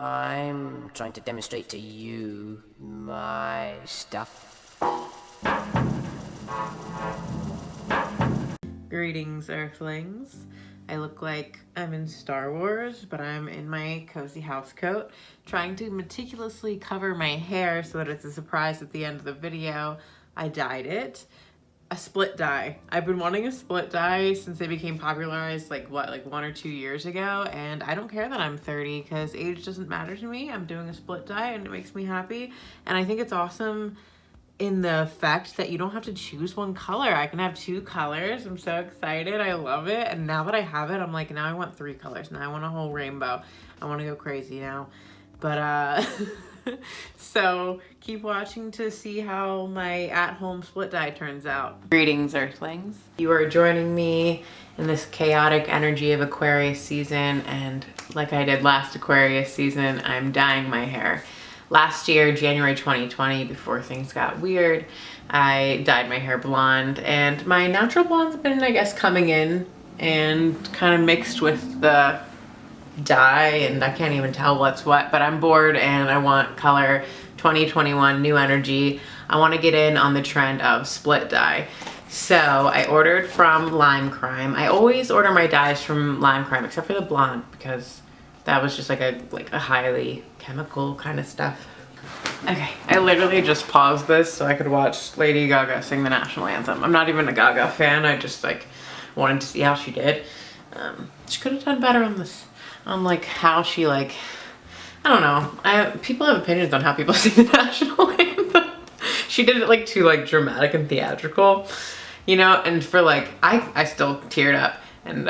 I'm trying to demonstrate to you my stuff. Greetings, Earthlings. I look like I'm in Star Wars, but I'm in my cozy house coat, trying to meticulously cover my hair so that it's a surprise at the end of the video. I dyed it. A split dye. I've been wanting a split dye since they became popularized like 1 or 2 years ago, and I don't care that I'm 30 because age doesn't matter to me. I'm doing a split dye and it makes me happy, and I think it's awesome in the fact that you don't have to choose one color. I can have 2 colors. I'm so excited. I love it. And now that I have it, I'm like, now I want 3 colors. Now I want a whole rainbow. I want to go crazy now. But so keep watching to see how my at-home split dye turns out. Greetings, Earthlings. You are joining me in this chaotic energy of Aquarius season, and like I did last Aquarius season, I'm dyeing my hair. Last year, January 2020, before things got weird, I dyed my hair blonde, and my natural blonde's been, I guess, coming in and kind of mixed with the dye, and I can't even tell what's what, but I'm bored and I want color. 2021, new energy. I want to get in on the trend of split dye. So I ordered from Lime Crime. I always order my dyes from Lime Crime, except for the blonde, because that was just like a highly chemical kind of stuff. Okay, I literally just paused this so I could watch Lady Gaga sing the national anthem. I'm not even a Gaga fan. I just like wanted to see how she did. She could have done better on this, on like how she like, I don't know. People have opinions on how people sing the national anthem. She did it like too like dramatic and theatrical, you know. And for like, I still teared up, and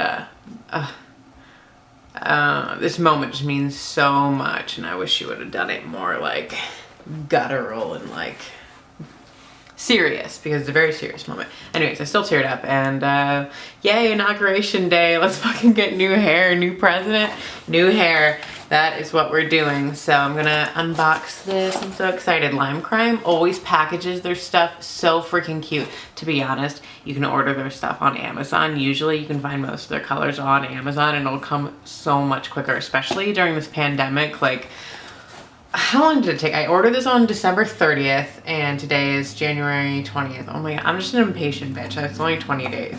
this moment just means so much, and I wish she would have done it more like guttural and like serious, because it's a very serious moment. Anyways, I still teared up, and yay, inauguration day. Let's fucking get new hair, new president, new hair. That is what we're doing. So I'm gonna unbox this. I'm so excited. Lime Crime always packages their stuff so freaking cute. To be honest, you can order their stuff on Amazon. Usually you can find most of their colors on Amazon, and it'll come so much quicker, especially during this pandemic. Like, how long did it take? I ordered this on December 30th, and today is January 20th. Oh my God, I'm just an impatient bitch. It's only 20 days.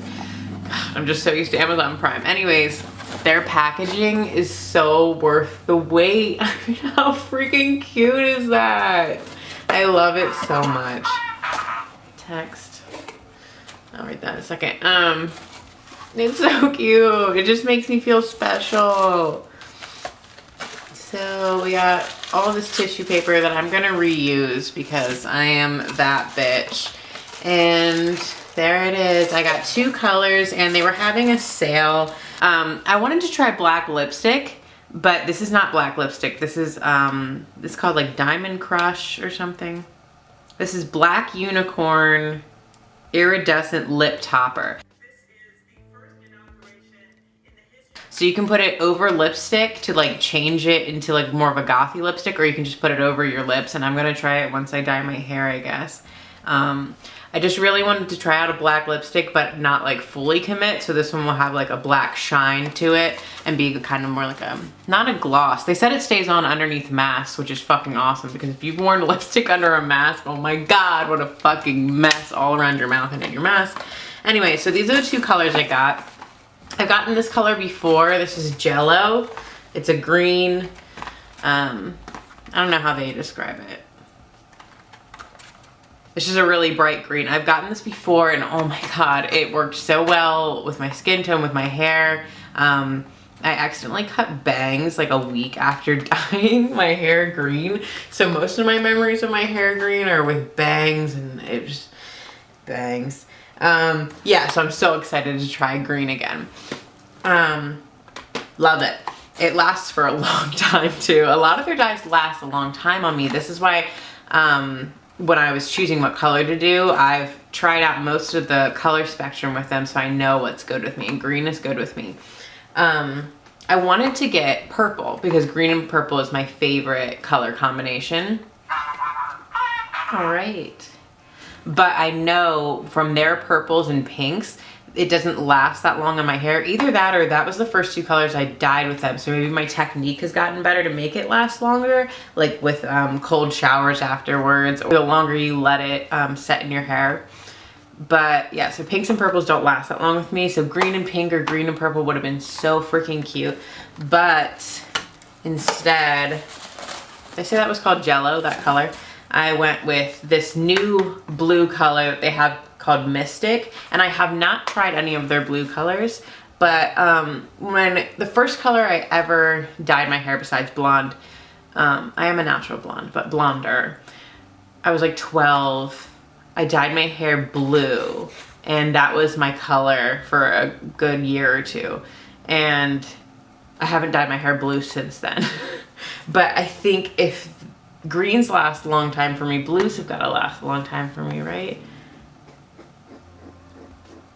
God, I'm just so used to Amazon Prime. Anyways, their packaging is so worth the wait. I mean, how freaking cute is that? I love it so much. Text. I'll read that in a second. It's so cute. It just makes me feel special. So we got all this tissue paper that I'm gonna reuse because I am that bitch. And there it is. I got 2 colors, and they were having a sale. I wanted to try black lipstick, but this is not black lipstick. This is this called like Diamond Crush or something. This is Black Unicorn Iridescent Lip Topper. So you can put it over lipstick to like change it into like more of a gothy lipstick, or you can just put it over your lips, and I'm gonna try it once I dye my hair, I guess. I just really wanted to try out a black lipstick, but not like fully commit. So this one will have like a black shine to it and be kind of more like a, not a gloss. They said it stays on underneath masks, which is fucking awesome, because if you've worn lipstick under a mask, oh my God, what a fucking mess all around your mouth and in your mask. Anyway, so these are the 2 colors I got. I've gotten this color before. This is Jello. It's a green. I don't know how they describe it. It's just a really bright green. I've gotten this before, and oh my God, it worked so well with my skin tone, with my hair. I accidentally cut bangs like a week after dyeing my hair green. So most of my memories of my hair green are with bangs, and it just bangs. Yeah, so I'm so excited to try green again. Love it. It lasts for a long time too. A lot of their dyes last a long time on me. This is why when I was choosing what color to do, I've tried out most of the color spectrum with them, so I know what's good with me, and green is good with me. I wanted to get purple because green and purple is my favorite color combination. All right. But I know from their purples and pinks, it doesn't last that long on my hair. Either that or that was the first 2 colors I dyed with them. So maybe my technique has gotten better to make it last longer, like with cold showers afterwards, or the longer you let it set in your hair. But yeah, so pinks and purples don't last that long with me. So green and pink or green and purple would have been so freaking cute. But instead, did I say that was called Jello, that color? I went with this new blue color that they have called Mystic. And I have not tried any of their blue colors. But when the first color I ever dyed my hair besides blonde, I am a natural blonde, but blonder. I was like 12. I dyed my hair blue, and that was my color for a good year or 2. And I haven't dyed my hair blue since then. But I think if greens last a long time for me, blues have got to last a long time for me, right?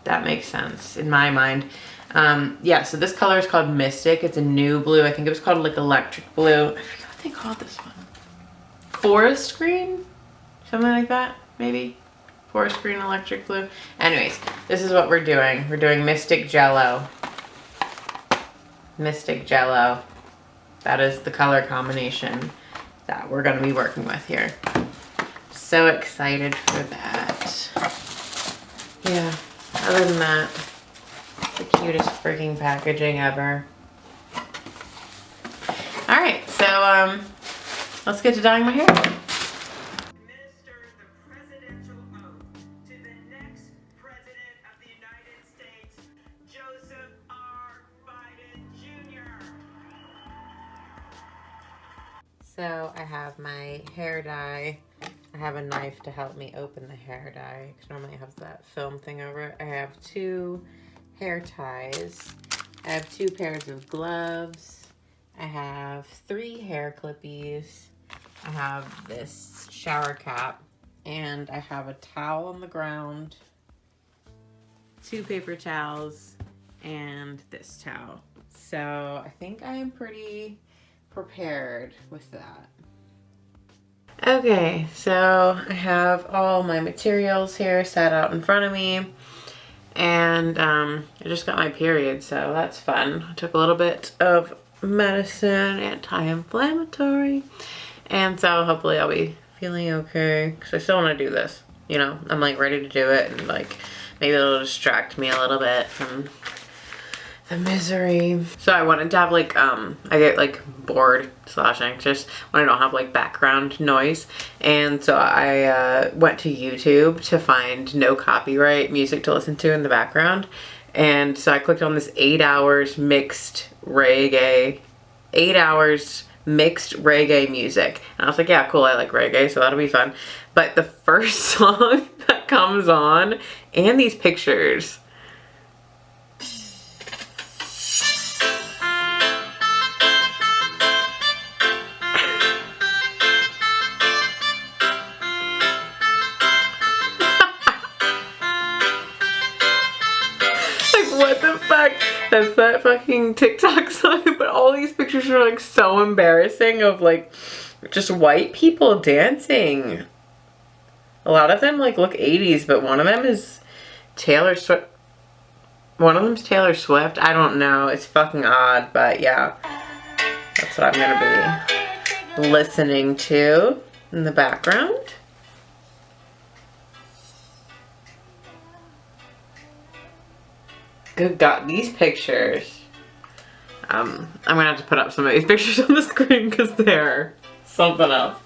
That makes sense in my mind. Yeah, so this color is called Mystic. It's a new blue. I think it was called like electric blue. I forget what they called this one. Forest green? Something like that, maybe? Forest green, electric blue. Anyways, this is what we're doing. We're doing Mystic Jello. Mystic Jello. That is the color combination that we're gonna be working with here. So excited for that. Yeah, other than that, the cutest freaking packaging ever. All right, so let's get to dyeing my hair. So I have my hair dye. I have a knife to help me open the hair dye, because normally it has that film thing over it. I have 2 hair ties. I have 2 pairs of gloves. I have 3 hair clippies. I have this shower cap, and I have a towel on the ground, 2 paper towels, and this towel. So I think I am pretty prepared with that. Okay, so I have all my materials here set out in front of me, and I just got my period, so that's fun. I took a little bit of medicine, anti-inflammatory, and so hopefully I'll be feeling okay, because I still want to do this, you know. I'm like ready to do it, and like maybe it'll distract me a little bit from the misery. So I wanted to have like, I get like bored / anxious when I don't have like background noise. And so I went to YouTube to find no copyright music to listen to in the background. And so I clicked on this 8 hours mixed reggae, 8 hours mixed reggae music. And I was like, yeah, cool, I like reggae, so that'll be fun. But the first song that comes on, and these pictures, what the fuck? That's that fucking TikTok song, but all these pictures are like so embarrassing of like just white people dancing. A lot of them like look 80s, but one of them is Taylor Swift. One of them's Taylor Swift. I don't know. It's fucking odd, but yeah. That's what I'm gonna be listening to in the background. Good God, these pictures. I'm gonna have to put up some of these pictures on the screen because they're something else.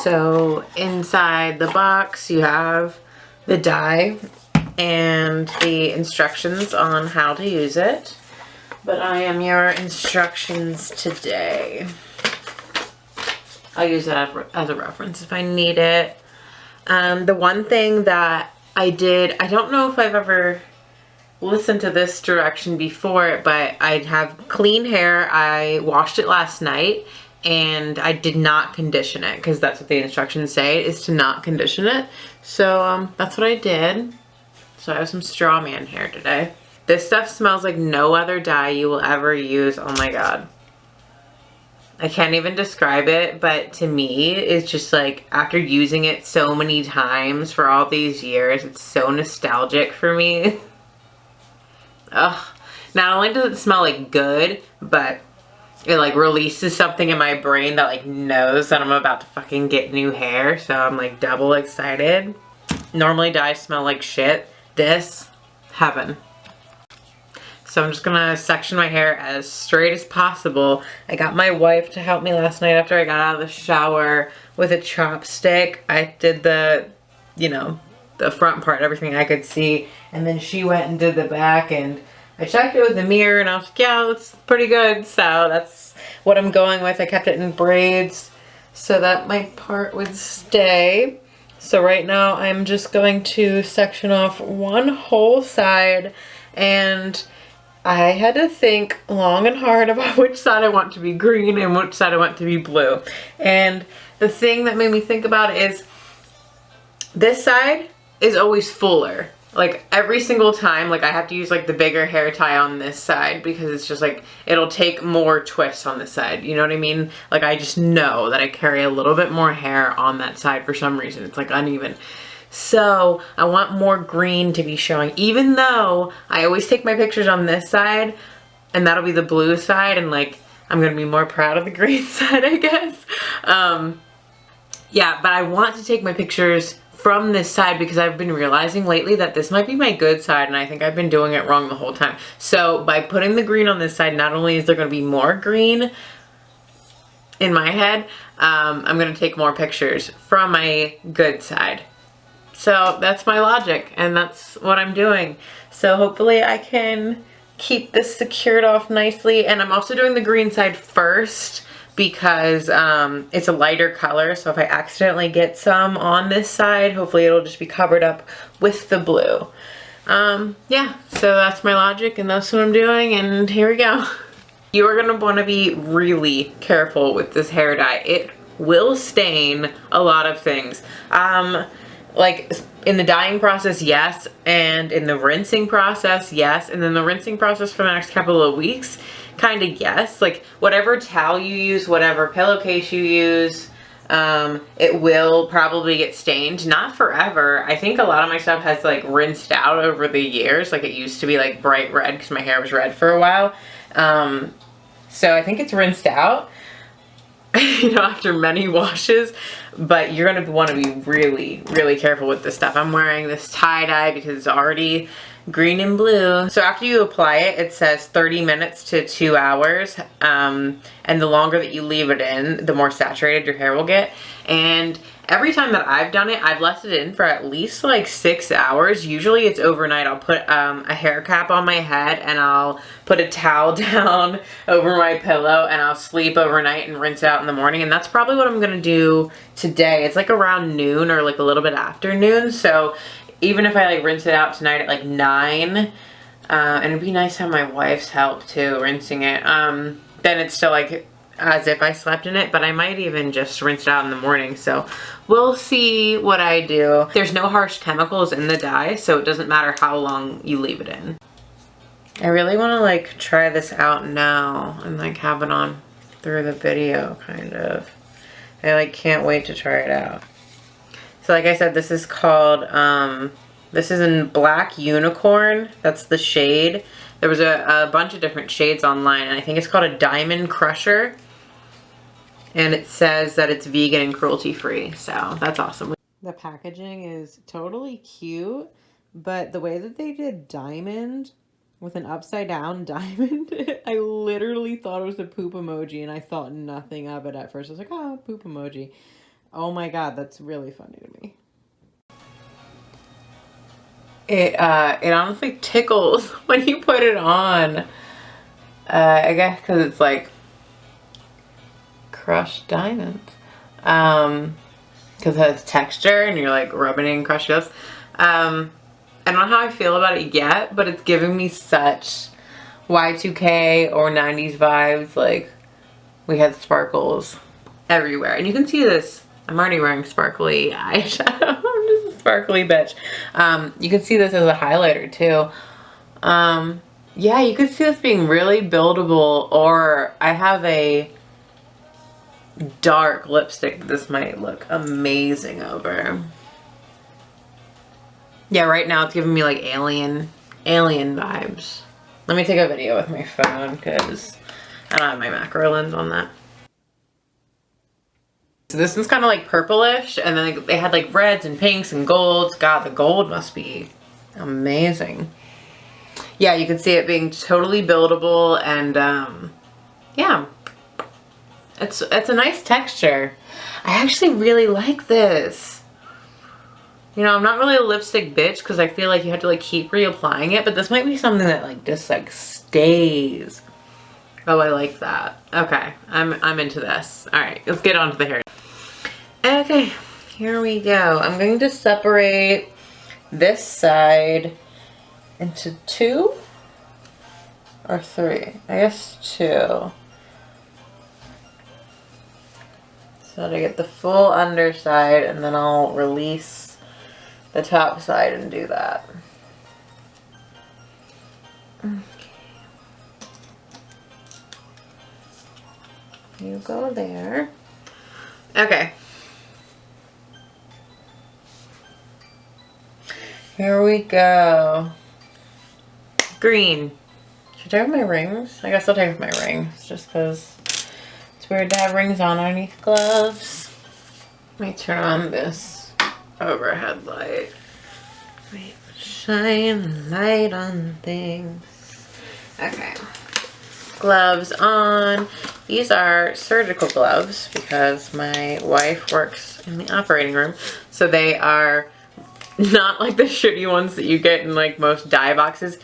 So inside the box you have the dye and the instructions on how to use it. But I am your instructions today. I'll use that as a reference if I need it. The one thing that I did, I don't know if I've ever listened to this direction before, but I have clean hair. I washed it last night and I did not condition it because that's what the instructions say, is to not condition it. So that's what I did. So I have some straw man hair today. This stuff smells like no other dye you will ever use. Oh my God. I can't even describe it, but to me, it's just like after using it so many times for all these years, it's so nostalgic for me. Ugh. Not only does it smell like good, but it like releases something in my brain that like knows that I'm about to fucking get new hair, so I'm like double excited. Normally dyes smell like shit. This, heaven. So I'm just gonna section my hair as straight as possible. I got my wife to help me last night after I got out of the shower with a chopstick. I did the, you know, the front part, everything I could see. And then she went and did the back, and I checked it with the mirror and I was like, yeah, it looks pretty good. So that's what I'm going with. I kept it in braids so that my part would stay. So right now I'm just going to section off one whole side, and I had to think long and hard about which side I want to be green and which side I want to be blue. And the thing that made me think about it is this side is always fuller. Like every single time, like I have to use like the bigger hair tie on this side because it's just like, it'll take more twists on this side. You know what I mean? Like I just know that I carry a little bit more hair on that side for some reason. It's like uneven. So I want more green to be showing, even though I always take my pictures on this side and that'll be the blue side, and like I'm gonna be more proud of the green side, I guess. Yeah, but I want to take my pictures from this side because I've been realizing lately that this might be my good side, and I think I've been doing it wrong the whole time. So by putting the green on this side, not only is there gonna be more green in my head, I'm gonna take more pictures from my good side. So that's my logic, and that's what I'm doing. So hopefully I can keep this secured off nicely. And I'm also doing the green side first because it's a lighter color. So if I accidentally get some on this side, hopefully it'll just be covered up with the blue. Yeah, so that's my logic, and that's what I'm doing, and here we go. You are gonna wanna be really careful with this hair dye. It will stain a lot of things. Like in the dyeing process, yes, and in the rinsing process, yes, and then the rinsing process for the next couple of weeks, kind of yes. Like whatever towel you use, whatever pillowcase you use, it will probably get stained. Not forever. I think a lot of my stuff has like rinsed out over the years. Like it used to be like bright red because my hair was red for a while. So I think it's rinsed out. You know, after many washes, but you're gonna want to be really, really careful with this stuff. I'm wearing this tie-dye because it's already green and blue. So after you apply it, it says 30 minutes to 2 hours, and the longer that you leave it in, the more saturated your hair will get. And every time that I've done it, I've left it in for at least like 6 hours. Usually it's overnight. I'll put a hair cap on my head, and I'll put a towel down over my pillow, and I'll sleep overnight and rinse it out in the morning. And that's probably what I'm gonna do today. It's like around noon or like a little bit after noon. So even if I like rinse it out tonight at like 9, and it'd be nice to have my wife's help too, rinsing it, then it's still like as if I slept in it, but I might even just rinse it out in the morning. So we'll see what I do. There's no harsh chemicals in the dye, so it doesn't matter how long you leave it in. I really want to like try this out now and like have it on through the video, kind of. I like can't wait to try it out. So like I said, this is called, this is in Black Unicorn. That's the shade. There was a bunch of different shades online, and I think it's called a Diamond Crusher. And it says that it's vegan and cruelty-free, so that's awesome. The packaging is totally cute, but the way that they did diamond with an upside down diamond, I literally thought it was a poop emoji, and I thought nothing of it at first. I was like, oh, poop emoji. Oh my god, that's really funny to me. It honestly tickles when you put it on. I guess because it's like crushed diamond. Because it has texture and you're like rubbing it in crushed dust. I don't know how I feel about it yet, but it's giving me such Y2K or 90s vibes. Like we had sparkles everywhere. And you can see this. I'm already wearing sparkly eyeshadow. I'm just a sparkly bitch. You can see this as a highlighter too. Yeah, you could see this being really buildable, or I have a dark lipstick this might look amazing over. Yeah, right now it's giving me like alien vibes. Let me take a video with my phone because I don't have my macro lens on that. So this one's kind of like purplish, and then they had like reds and pinks and golds. God, the gold must be amazing. Yeah, you can see it being totally buildable, and yeah, it's a nice texture. I actually really like this. You know, I'm not really a lipstick bitch because I feel like you have to like keep reapplying it, but this might be something that like just like stays. Oh, I like that. Okay, I'm into this. All right, let's get on to the hair. Okay, here we go. I'm going to separate this side into 2 or 3. I guess 2. So to get the full underside, and then I'll release the top side and do that. Okay. You go there. Okay. Here we go. Green. Should I have my rings? I guess I'll take off my rings just because it's weird to have rings on underneath gloves. Let me turn on this overhead light. Wait, shine a light on things. Okay. Gloves on. These are surgical gloves because my wife works in the operating room. So they are not like the shitty ones that you get in like most dye boxes.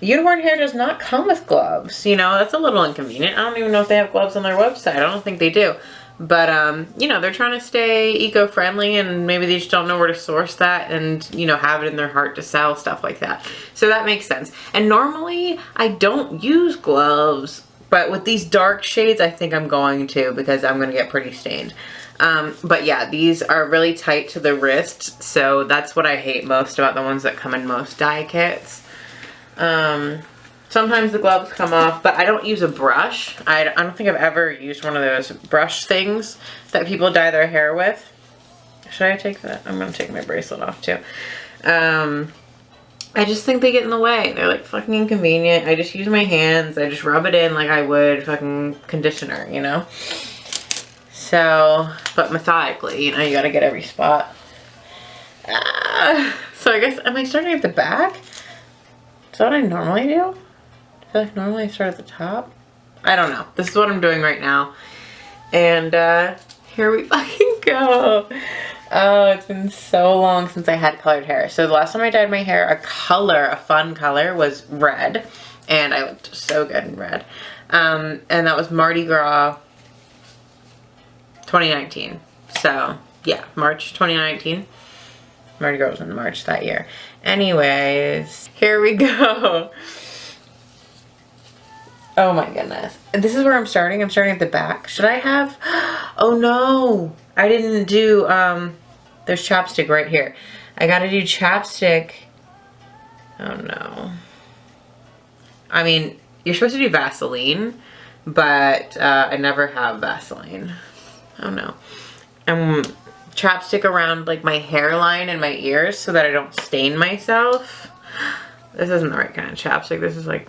Unicorn Hair does not come with gloves. You know, that's a little inconvenient. I don't even know if they have gloves on their website. I don't think they do. But, you know, they're trying to stay eco-friendly, and maybe they just don't know where to source that and, you know, have it in their heart to sell, stuff like that. So that makes sense. And normally I don't use gloves, but with these dark shades, I think I'm going to because I'm going to get pretty stained. But yeah, these are really tight to the wrist, so that's what I hate most about the ones that come in most dye kits. Sometimes the gloves come off, but I don't use a brush. I don't think I've ever used one of those brush things that people dye their hair with. Should I take that? I'm gonna take my bracelet off too. I just think they get in the way. They're like fucking inconvenient. I just use my hands. I just rub it in like I would fucking conditioner, you know? So, but methodically, you know, you gotta get every spot. So I guess, am I starting at the back? Is that what I normally do? I feel like normally I start at the top. I don't know. This is what I'm doing right now. And here we fucking go. Oh, it's been so long since I had colored hair. So the last time I dyed my hair, a fun color was red. And I looked so good in red. And that was Mardi Gras 2019. So yeah, March 2019. Mardi Gras was in March that year. Anyways, here we go. Oh my goodness. This is where I'm starting. I'm starting at the back. Should I have? Oh no. I didn't do, there's chapstick right here. I gotta do chapstick. Oh no. I mean, you're supposed to do Vaseline, but I never have Vaseline. Oh no. Chapstick around like my hairline and my ears so that I don't stain myself. This isn't the right kind of chapstick. This is like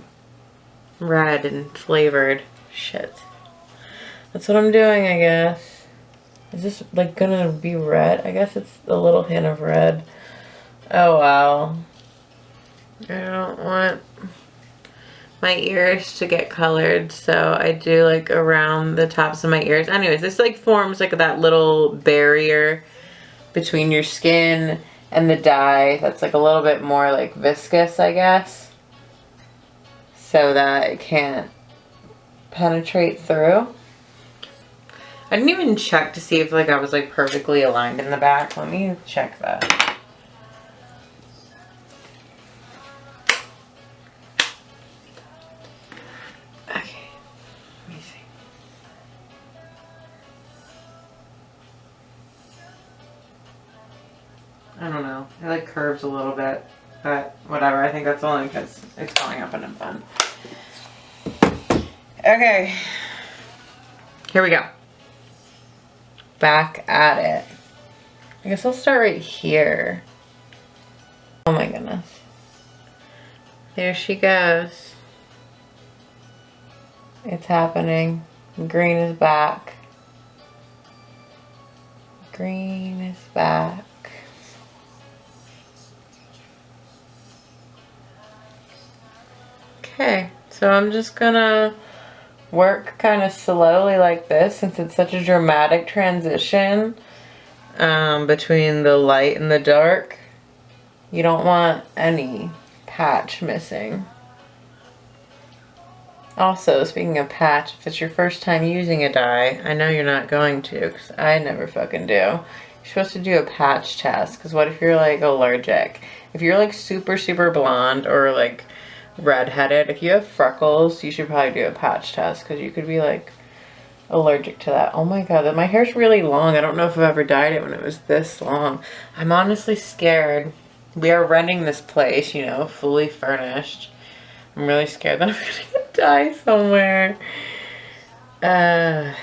red and flavored. Shit. That's what I'm doing, I guess. Is this like gonna be red? I guess it's a little hint of red. Oh wow. I don't want my ears to get colored, so I do like around the tops of my ears. Anyways, this like forms like that little barrier between your skin and the dye that's like a little bit more like viscous, I guess, so that it can't penetrate through. I didn't even check to see if like I was like perfectly aligned in the back. Let me check that. I don't know. It like curves a little bit, but whatever. I think that's only because it's going up in a bun. Okay. Here we go. back at it. I guess I'll start right here. Oh my goodness. There she goes. It's happening. Green is back. Green is back. Okay, so I'm just gonna work kind of slowly like this since it's such a dramatic transition between the light and the dark. You don't want any patch missing. Also, speaking of patch, if it's your first time using a dye, I know you're not going to, because I never fucking do. You're supposed to do a patch test, because what if you're like allergic? If you're like super, super blonde or like redheaded, if you have freckles, you should probably do a patch test, because you could be like allergic to that. Oh my god, my hair's really long. I don't know if I've ever dyed it when it was this long. I'm honestly scared. We are renting this place, you know, fully furnished. I'm really scared that I'm gonna die somewhere. I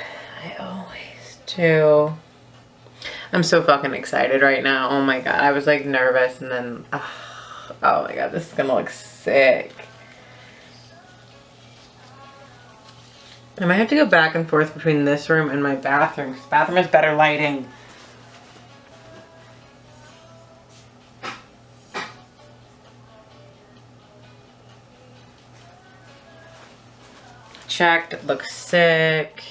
always do. I'm so fucking excited right now. Oh my god, I was like nervous and then, oh my god, this is gonna look sick. I might have to go back and forth between this room and my bathroom. This bathroom has better lighting. Checked, it looks sick.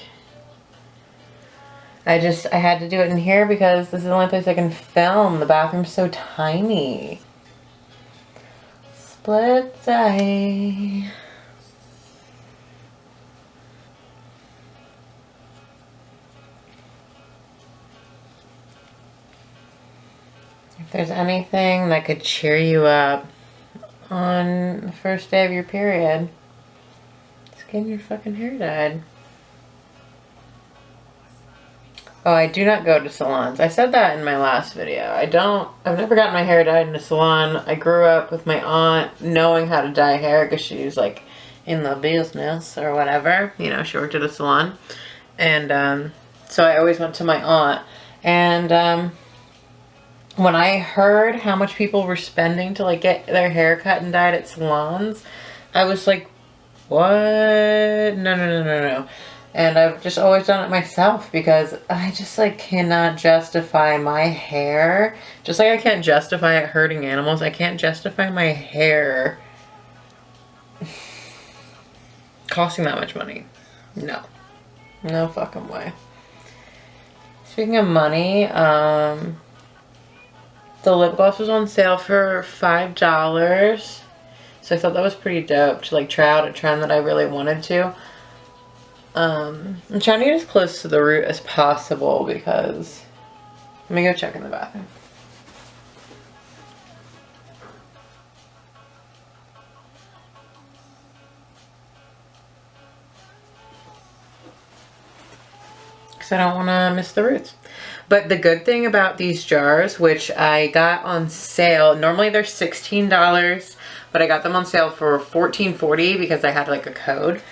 I had to do it in here because this is the only place I can film. The bathroom's so tiny. Split dye. If there's anything that could cheer you up on the first day of your period, it's getting your fucking hair dyed. Oh, I do not go to salons. I said that in my last video. I've never gotten my hair dyed in a salon. I grew up with my aunt knowing how to dye hair because she was like in the business or whatever. You know, she worked at a salon. And so I always went to my aunt. And when I heard how much people were spending to like get their hair cut and dyed at salons, I was like, what? No. And I've just always done it myself because I just like cannot justify my hair. Just like I can't justify it hurting animals, I can't justify my hair costing that much money. No. No fucking way. Speaking of money, the lip gloss was on sale for $5. So I thought that was pretty dope to like try out a trend that I really wanted to. I'm trying to get as close to the root as possible because let me go check in the bathroom. Because I don't want to miss the roots. But the good thing about these jars, which I got on sale, normally they're $16, but I got them on sale for $14.40 because I had like a code.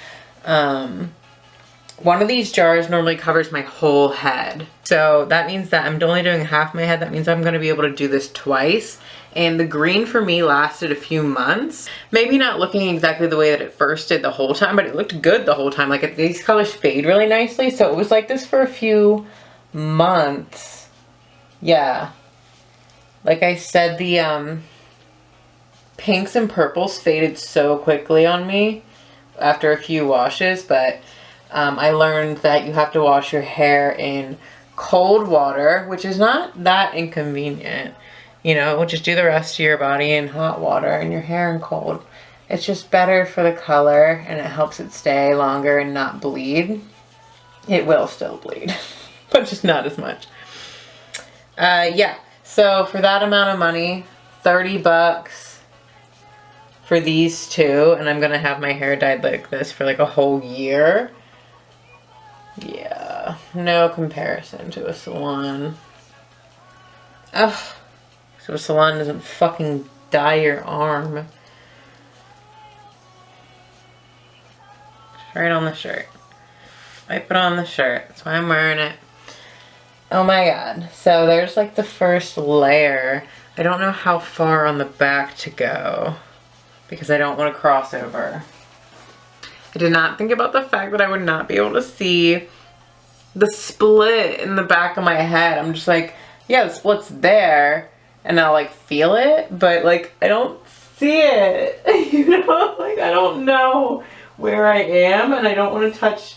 One of these jars normally covers my whole head. So that means that I'm only doing half my head. That means I'm going to be able to do this twice. And the green for me lasted a few months. Maybe not looking exactly the way that it first did the whole time, but it looked good the whole time. Like these colors fade really nicely. So it was like this for a few months. Yeah. Like I said, the pinks and purples faded so quickly on me after a few washes, but I learned that you have to wash your hair in cold water, which is not that inconvenient. You know, just do the rest of your body in hot water and your hair in cold. It's just better for the color and it helps it stay longer and not bleed. It will still bleed, but just not as much. Yeah, so for that amount of money, $30 for these two, and I'm gonna have my hair dyed like this for like a whole year. Yeah, no comparison to a salon. Ugh, so a salon doesn't fucking dye your arm. Right on the shirt. Wipe it on the shirt. That's why I'm wearing it. Oh my god. So there's like the first layer. I don't know how far on the back to go because I don't want to cross over. I did not think about the fact that I would not be able to see the split in the back of my head. I'm just like, yeah, the split's there and I'll like feel it, but like I don't see it. You know, like I don't know where I am and I don't want to touch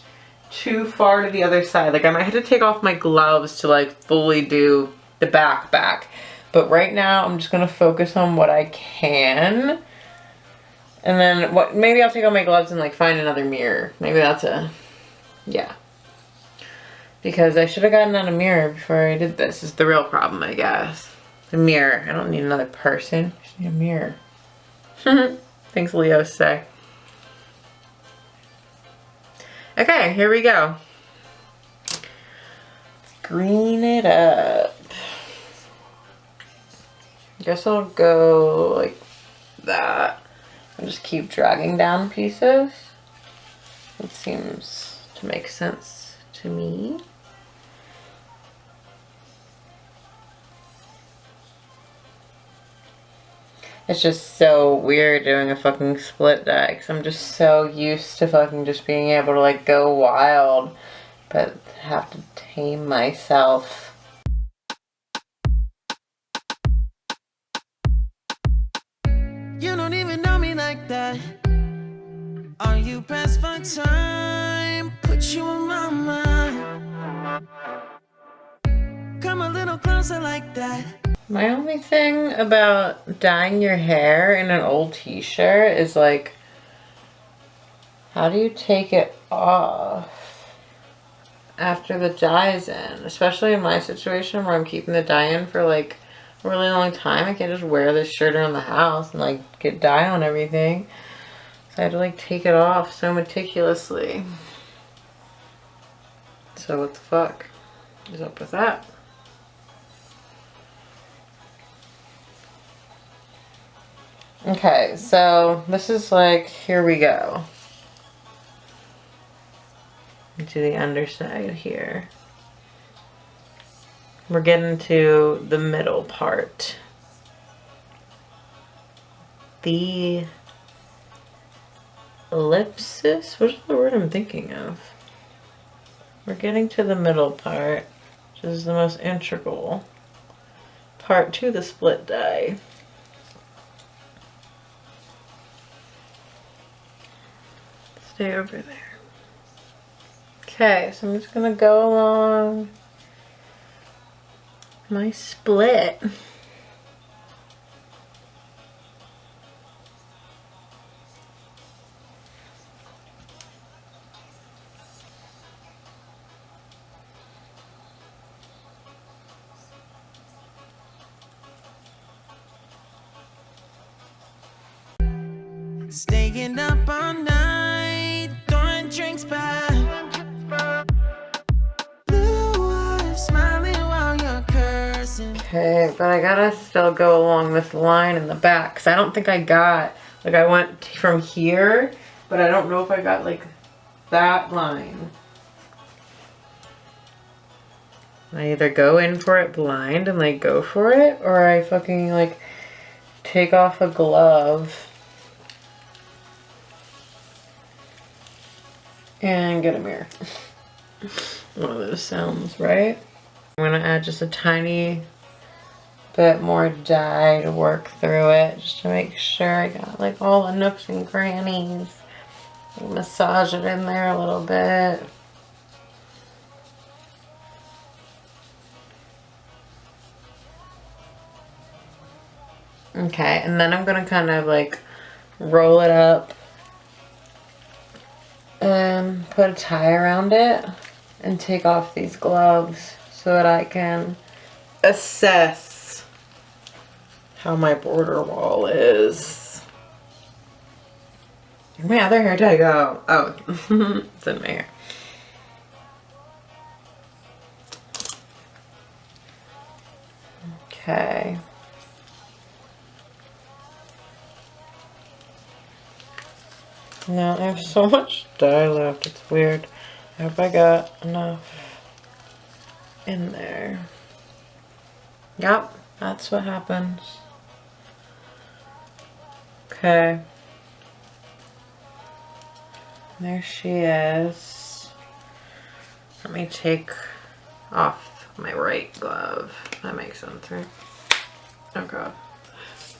too far to the other side. Like I might have to take off my gloves to like fully do the back. But right now I'm just gonna focus on what I can. And then maybe I'll take off my gloves and like find another mirror. Maybe that's yeah. Because I should have gotten out a mirror before I did this is the real problem, I guess. The mirror. I don't need another person. I just need a mirror. Things Leos say. Okay, here we go. Green it up. Guess I'll go like that. I'll just keep dragging down pieces. It seems to make sense to me. It's just so weird doing a fucking split dye because I'm just so used to fucking just being able to like go wild, but have to tame myself. You don't even know me like that. Are you pressed for time? Put you in my mind. Come a little closer like that. My only thing about dyeing your hair in an old t-shirt is like, how do you take it off after the dye's in? Especially in my situation where I'm keeping the dye in for like a really long time. I can't just wear this shirt around the house and like get dye on everything. So I had to like take it off so meticulously. So what the fuck is up with that? Okay, so this is like, here we go. Into the underside here. We're getting to the middle part. The ellipsis? What is the word I'm thinking of? We're getting to the middle part, which is the most integral part to the split dye. Stay over there. Okay, so I'm just gonna go along my split. Staying up all night, throwing drinks back. Blue eyes smiling while you're cursing. Okay, but I gotta still go along this line in the back because I don't think I got, like I went from here, but I don't know if I got like that line. I either go in for it blind and like go for it, or I fucking like take off a glove and get a mirror. One of those sounds, right? I'm gonna add just a tiny bit more dye to work through it just to make sure I got like all the nooks and crannies. Massage it in there a little bit. Okay, and then I'm gonna kind of like roll it up and put a tie around it and take off these gloves so that I can assess how my border wall is. Where'd my other hair dye go? Oh, it's in my hair. Okay. Now I have so much dye left, it's weird. I hope I got enough in there. Yep, that's what happens. Okay. There she is. Let me take off my right glove. That makes sense, right? Oh god.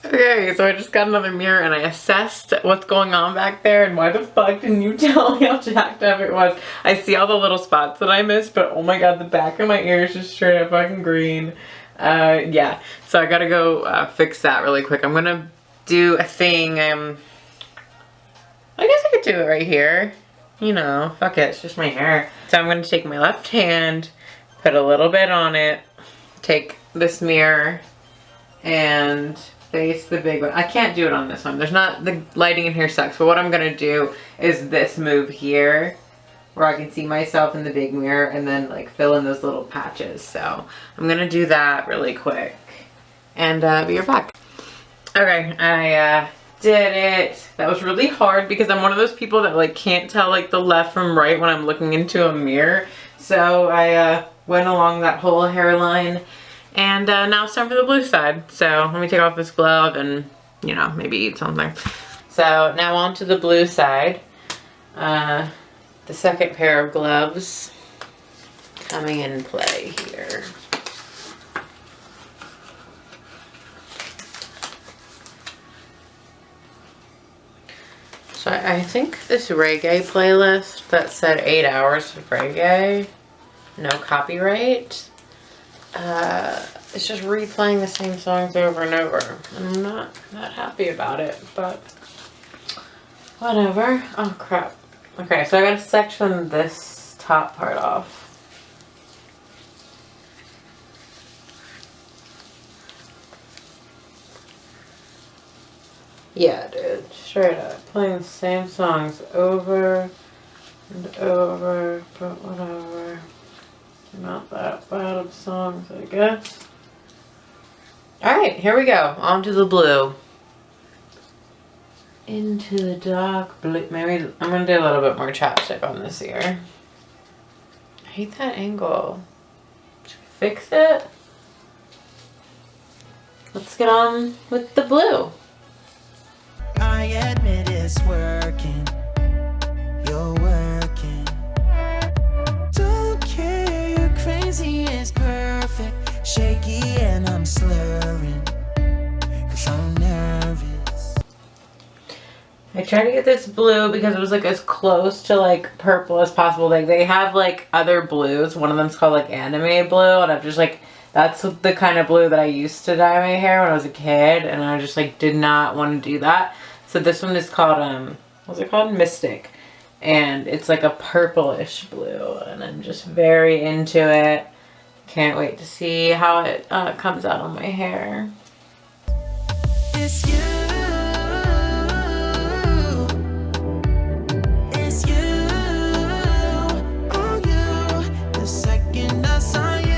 Okay, so I just got another mirror and I assessed what's going on back there, and why the fuck didn't you tell me how jacked up it was? I see all the little spots that I missed, but oh my god, the back of my ear is just straight up fucking green. Yeah, so I gotta go fix that really quick. I'm gonna do a thing, I guess I could do it right here. You know, fuck it, it's just my hair. So I'm gonna take my left hand, put a little bit on it, take this mirror, and face the big one. I can't do it on this one. There's not, the lighting in here sucks, but what I'm gonna do is this move here, where I can see myself in the big mirror and then like fill in those little patches. So I'm gonna do that really quick and be right back. Okay, I did it. That was really hard because I'm one of those people that like can't tell like the left from right when I'm looking into a mirror. So I went along that whole hairline, and now it's time for the blue side. So let me take off this glove and, you know, maybe eat something. So now on to the blue side. The second pair of gloves coming in play here. So I think this reggae playlist that said 8 hours of reggae, no copyright, it's just replaying the same songs over and over. I'm not that happy about it, but whatever. Oh crap. Okay, so I gotta section this top part off. Yeah, dude, straight up. Playing the same songs over and over, but whatever. Not that bad of songs, I guess. Alright, here we go. On to the blue. Into the dark blue. Maybe I'm gonna do a little bit more chapstick on this ear. I hate that angle. Should we fix it? Let's get on with the blue. I admit it's working. You're working. Don't care, you're crazy, it's perfect. Shaky and I'm slurring, 'cause I'm nervous. I tried to get this blue because it was like as close to like purple as possible. Like they have like other blues. One of them's called like anime blue, and I'm just like, that's the kind of blue that I used to dye my hair when I was a kid, and I just like did not want to do that. So this one is called what's it called? Mystic, and it's like a purplish blue, and I'm just very into it. Can't wait to see how it comes out on my hair. It's you. It's you. Oh, you. The second I saw you,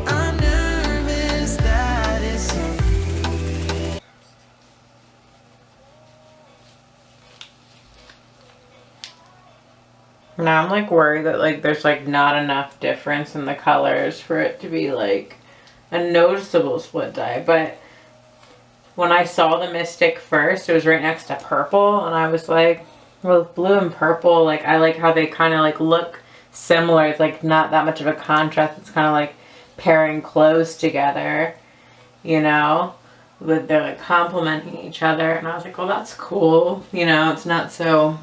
I'm nervous that it's you. Now I'm like worried that like there's like not enough difference in the colors for it to be like a noticeable split dye. But when I saw the Mystic first, it was right next to purple, and I was like, well, blue and purple, like I like how they kind of like look similar. It's like not that much of a contrast. It's kind of like pairing clothes together, you know, but they're like complementing each other. And I was like, well, that's cool, you know. It's not so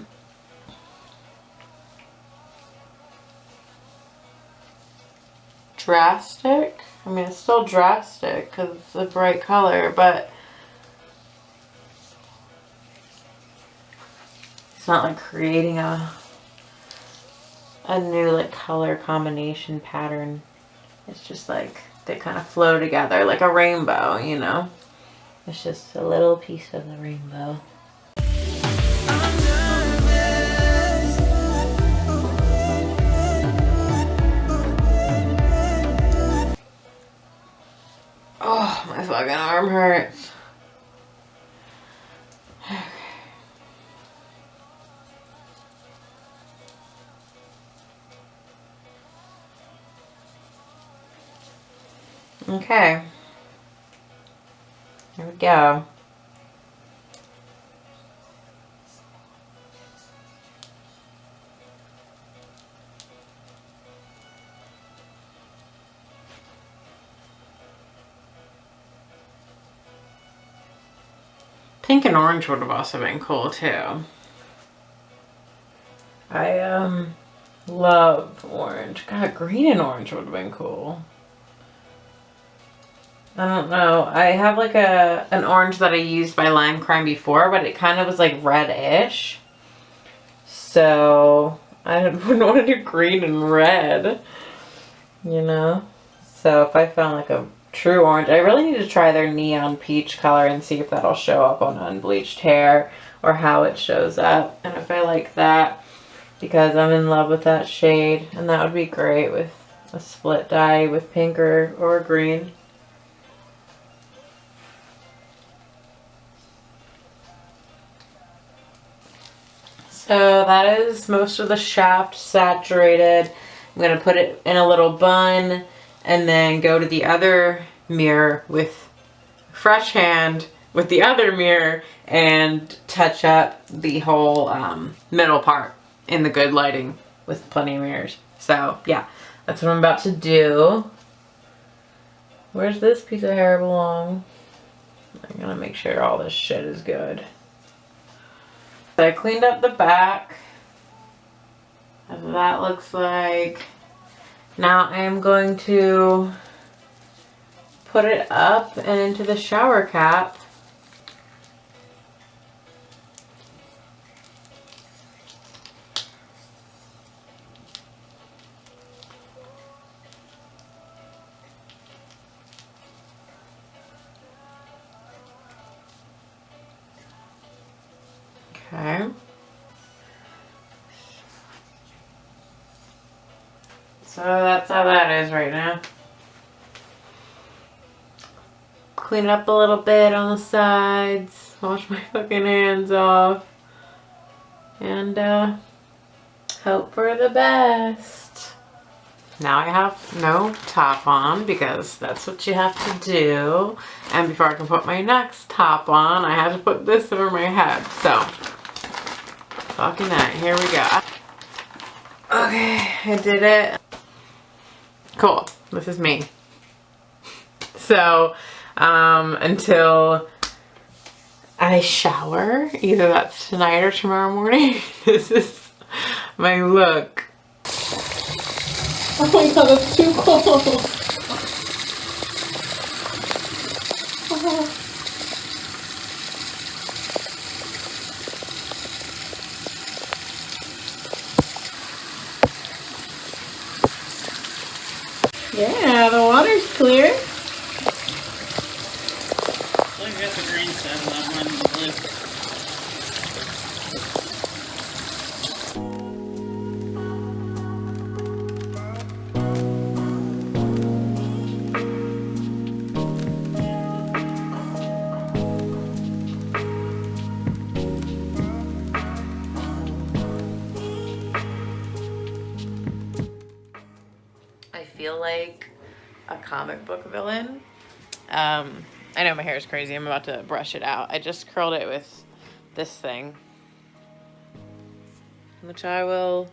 drastic. I mean, it's still drastic because it's a bright color, but it's not like creating a new like color combination pattern. It's just like they kind of flow together like a rainbow, you know. It's just a little piece of the rainbow. Oh, my fucking arm hurts. Okay. Here we go. Pink and orange would have also been cool too. I love orange. God, green and orange would have been cool. I don't know. I have like an orange that I used by Lime Crime before, but it kind of was like red-ish. So I wouldn't want to do green and red, you know? So if I found like a true orange, I really need to try their neon peach color and see if that'll show up on unbleached hair or how it shows up. And if I like that, because I'm in love with that shade, and that would be great with a split dye with pink or green. So that is most of the shaft saturated. I'm going to put it in a little bun and then go to the other mirror with fresh hand with the other mirror and touch up the whole middle part in the good lighting with plenty of mirrors. So yeah, that's what I'm about to do. Where's this piece of hair belong? I'm gonna make sure all this shit is good. So I cleaned up the back. That's what that looks like. Now I am going to put it up and into the shower cap. Okay. So that's how that is right now. Clean it up a little bit on the sides. Wash my fucking hands off. And hope for the best. Now I have no top on because that's what you have to do. And before I can put my next top on, I have to put this over my head. So, fucking that. Here we go. Okay, I did it. Cool. This is me. So, until I shower, either that's tonight or tomorrow morning, this is my look. Oh my god, that's too cold. Yeah, the water's clear. Look at the green side, that one, the blue. I feel like a comic book villain. I know my hair is crazy. I'm about to brush it out. I just curled it with this thing, which I will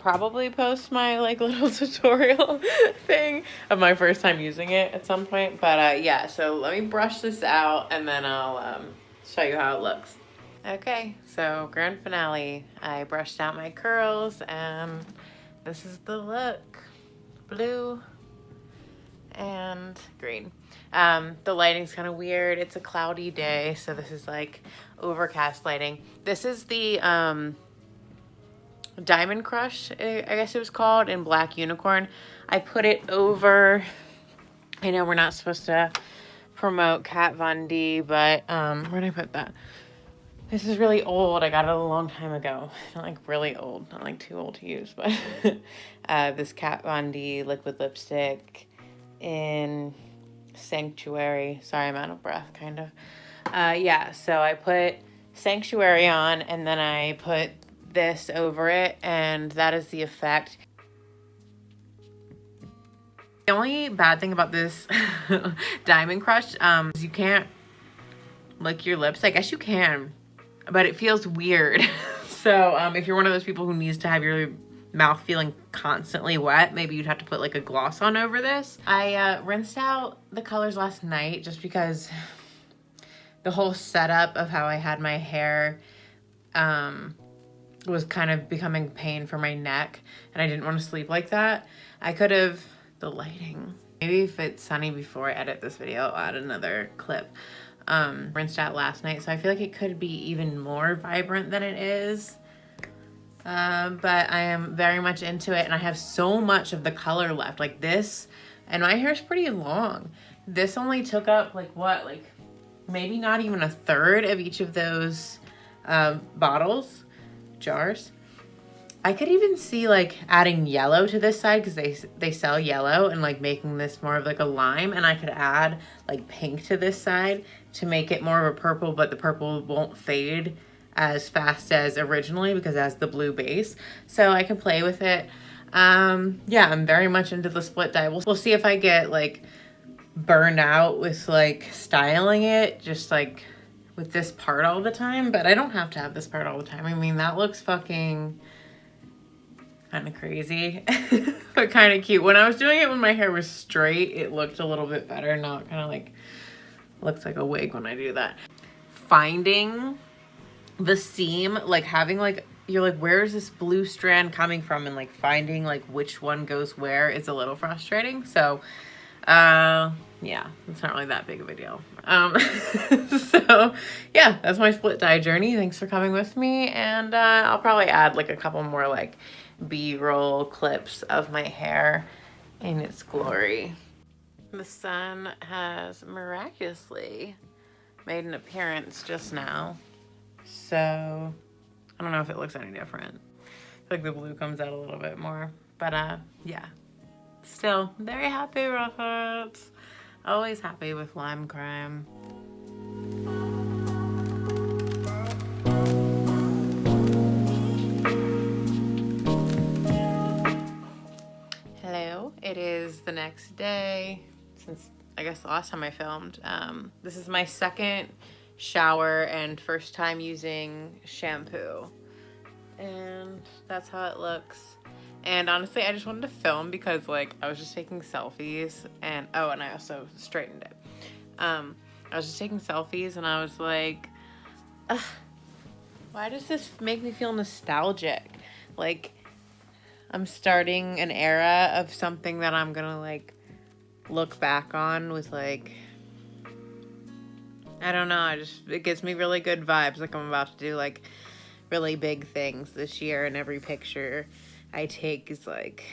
probably post my like little tutorial thing of my first time using it at some point. But yeah, so let me brush this out and then I'll show you how it looks. Okay, so grand finale. I brushed out my curls and this is the look. Blue and green. The lighting's kind of weird. It's a cloudy day, so this is like overcast lighting. This is the Diamond Crush, I guess it was called, in Black Unicorn. I put it over, I know we're not supposed to promote Kat Von D, but where did I put that? This is really old. I got it a long time ago. Not like really old, not like too old to use, but this Kat Von D liquid lipstick in Sanctuary. Sorry, I'm out of breath, kind of. Yeah, so I put Sanctuary on and then I put this over it, and that is the effect. The only bad thing about this Diamond Crush is you can't lick your lips. I guess you can, but it feels weird. So if you're one of those people who needs to have your mouth feeling constantly wet, maybe you'd have to put like a gloss on over this. I rinsed out the colors last night just because the whole setup of how I had my hair was kind of becoming pain for my neck, and I didn't want to sleep like that. I could have, the lighting, maybe if it's sunny before I edit this video, I'll add another clip. Rinsed out last night, so I feel like it could be even more vibrant than it is. But I am very much into it, and I have so much of the color left. Like this, and my hair's pretty long. This only took up like what, like maybe not even a third of each of those jars. I could even see like adding yellow to this side because they sell yellow, and like making this more of like a lime, and I could add like pink to this side to make it more of a purple, but the purple won't fade as fast as originally because it has the blue base. So I can play with it. Yeah, I'm very much into the split dye. We'll see if I get like burned out with like styling it just like with this part all the time, but I don't have to have this part all the time. I mean, that looks fucking kind of crazy, but kind of cute. When I was doing it when my hair was straight, it looked a little bit better. Now it kind of like looks like a wig when I do that. Finding the seam, like having like, you're like, where is this blue strand coming from? And like finding like which one goes where is a little frustrating. So yeah, it's not really that big of a deal. So yeah, that's my split dye journey. Thanks for coming with me. And I'll probably add like a couple more like B-roll clips of my hair in its glory. The sun has miraculously made an appearance just now. So I don't know if it looks any different. I feel like the blue comes out a little bit more, but yeah, still very happy with it. Always happy with lime crime. Hello, it is the next day since I guess the last time I filmed. This is my second shower and first time using shampoo, and that's how it looks. And honestly, I just wanted to film because like I was just taking selfies, and oh, and I also straightened it. I was just taking selfies, and I was like, ugh, why does this make me feel nostalgic? Like I'm starting an era of something that I'm gonna like look back on with like, I don't know, it gives me really good vibes. Like I'm about to do like really big things this year, and every picture I take is like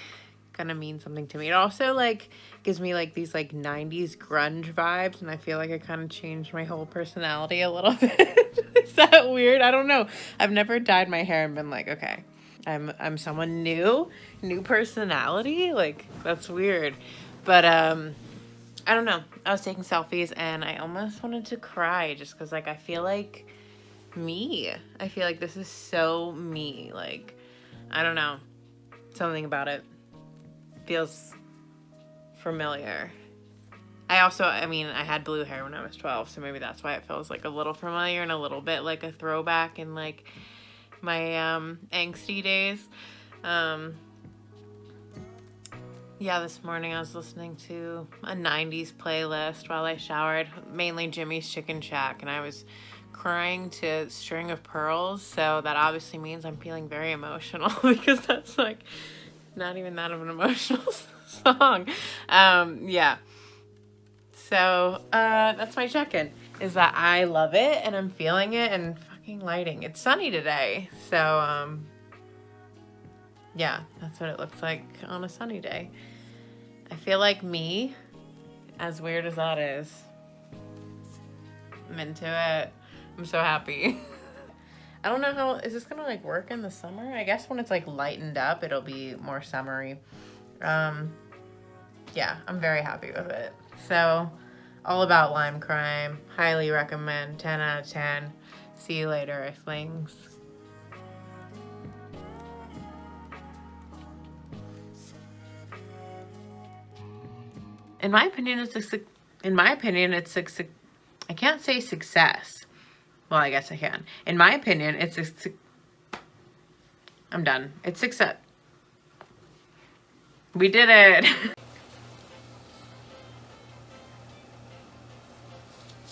gonna mean something to me. It also like gives me like these like 90s grunge vibes, and I feel like I kind of changed my whole personality a little bit. Is that weird? I don't know. I've never dyed my hair and been like, okay, I'm someone new personality. Like that's weird. But I don't know. I was taking selfies and I almost wanted to cry just because like I feel like me. I feel like this is so me. Like I don't know. Something about it feels familiar. I mean, I had blue hair when I was 12, so maybe that's why it feels like a little familiar and a little bit like a throwback in like my angsty days. Yeah, this morning I was listening to a 90s playlist while I showered, mainly Jimmy's Chicken Shack, and I was crying to String of Pearls, so that obviously means I'm feeling very emotional because that's like not even that of an emotional song. Yeah. So that's my check-in, is that I love it and I'm feeling it, and fucking lighting. It's sunny today, so yeah, that's what it looks like on a sunny day. I feel like me, as weird as that is. I'm into it. I'm so happy. I don't know how, is this gonna like work in the summer? I guess when it's like lightened up, it'll be more summery. Yeah, I'm very happy with it. So, all about lime crime. Highly recommend. 10 out of 10. See you later, Earthlings. in my opinion, it's I can't say success. Well, I guess I can. In my opinion, I'm done. It's success. We did it.